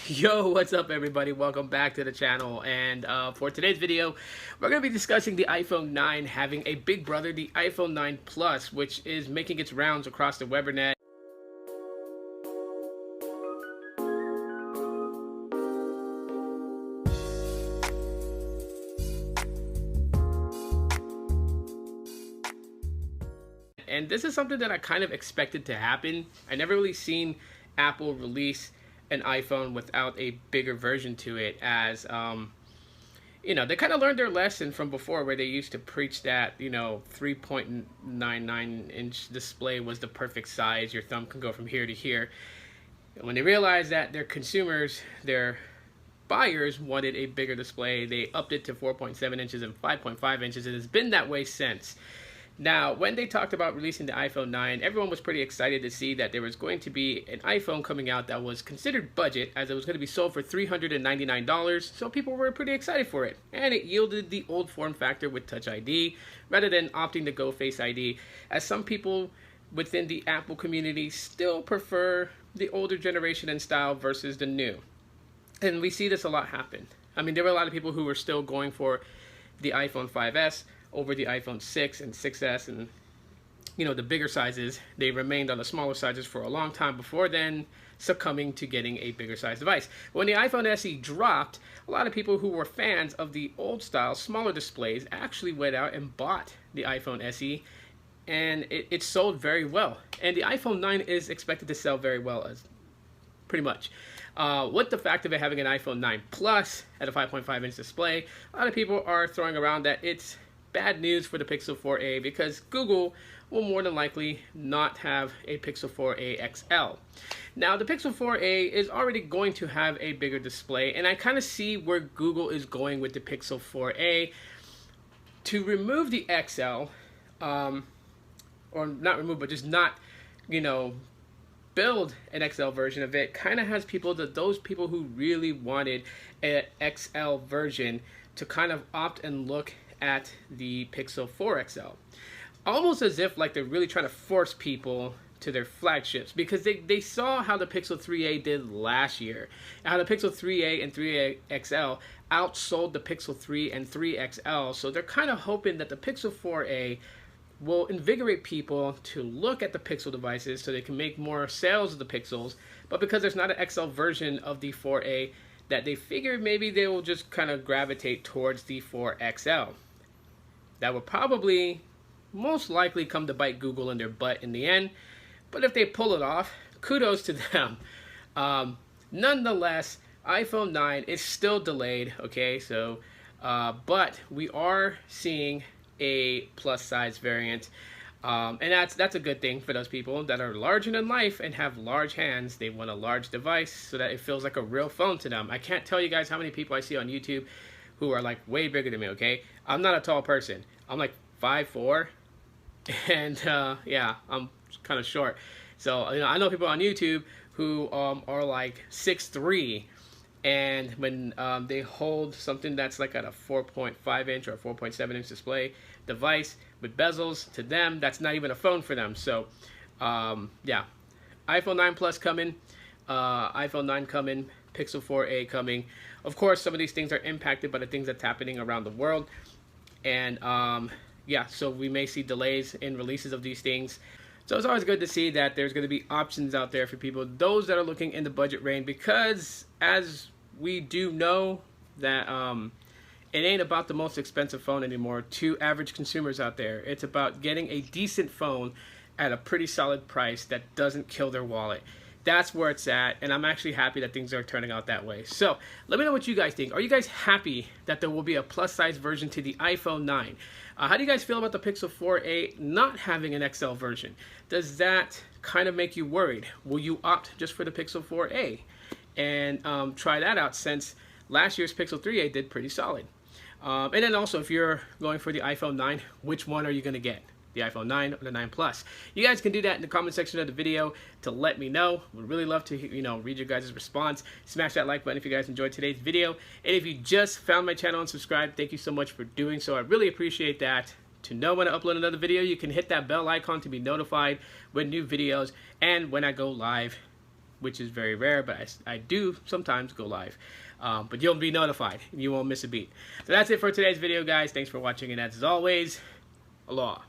Yo, what's up everybody? Welcome back to the channel, and for today's video we're going to be discussing the iPhone 9 having a big brother, the iPhone 9 Plus, which is making its rounds across the webinar. And this is something that I kind of expected to happen. I never really seen Apple release an iPhone without a bigger version to it, as they kind of learned their lesson from before, where they used to preach that 3.99 inch display was the perfect size. Your thumb can go from here to here. And when they realized that their consumers, their buyers, wanted a bigger display, they upped it to 4.7 inches and 5.5 inches. It has been that way since. Now, when they talked about releasing the iPhone 9, everyone was pretty excited to see that there was going to be an iPhone coming out that was considered budget, as it was going to be sold for $399, so people were pretty excited for it. And it yielded the old form factor with Touch ID, rather than opting to go Face ID, as some people within the Apple community still prefer the older generation and style versus the new. And we see this a lot happen. I mean, there were a lot of people who were still going for the iPhone 5S over the iPhone 6 and 6S, and the bigger sizes. They remained on the smaller sizes for a long time before then succumbing to getting a bigger size device. When the iPhone SE dropped, a lot of people who were fans of the old style, smaller displays actually went out and bought the iPhone SE, and it sold very well. And the iPhone 9 is expected to sell very well, as pretty much. With the fact of it having an iPhone 9 Plus at a 5.5 inch display, a lot of people are throwing around that it's bad news for the Pixel 4a, because Google will more than likely not have a Pixel 4a XL. Now, the Pixel 4a is already going to have a bigger display, and I kind of see where Google is going with the Pixel 4a to remove the XL, or not remove, but just not, build an XL version of it. Kind of has those people who really wanted an XL version to kind of opt and look at the Pixel 4 XL. Almost as if like they're really trying to force people to their flagships, because they saw how the Pixel 3a did last year, how the Pixel 3a and 3a XL outsold the Pixel 3 and 3 XL. So they're kind of hoping that the Pixel 4a will invigorate people to look at the Pixel devices so they can make more sales of the Pixels. But because there's not an XL version of the 4a, that they figure maybe they will just kind of gravitate towards the 4 XL. That will probably most likely come to bite Google in their butt in the end. But if they pull it off, kudos to them. Nonetheless, iPhone 9 is still delayed, okay? So, but we are seeing a plus size variant. And that's a good thing for those people that are larger than life and have large hands. They want a large device so that it feels like a real phone to them. I can't tell you guys how many people I see on YouTube who are like way bigger than me, okay? I'm not a tall person. I'm like 5'4", and yeah, I'm kind of short. So I know people on YouTube who are like 6'3", and when they hold something that's like at a 4.5 inch or 4.7 inch display device with bezels, to them that's not even a phone for them. So yeah, iPhone 9 Plus coming, iPhone 9 coming, Pixel 4a coming. Of course, some of these things are impacted by the things that's happening around the world, and yeah, so we may see delays in releases of these things. So it's always good to see that there's going to be options out there for people, those that are looking in the budget range, because as we do know that it ain't about the most expensive phone anymore to average consumers out there. It's about getting a decent phone at a pretty solid price that doesn't kill their wallet. That's where it's at, and I'm actually happy that things are turning out that way. So let me know what you guys think. Are you guys happy that there will be a plus size version to the iPhone 9? How do you guys feel about the Pixel 4a not having an XL version? Does that kind of make you worried? Will you opt just for the Pixel 4a and try that out, since last year's Pixel 3a did pretty solid? And then also, if you're going for the iPhone 9, which one are you going to get? The iPhone 9 or the 9 Plus? You guys can do that in the comment section of the video to let me know. Would really love to read your guys' response. Smash that like button if you guys enjoyed today's video. And if you just found my channel and subscribed, thank you so much for doing so. I really appreciate that. To know when I upload another video, you can hit that bell icon to be notified when new videos and when I go live which is very rare, but I do sometimes go live. But you'll be notified. You won't miss a beat. So that's it for today's video, guys. Thanks for watching, and as always, aloha.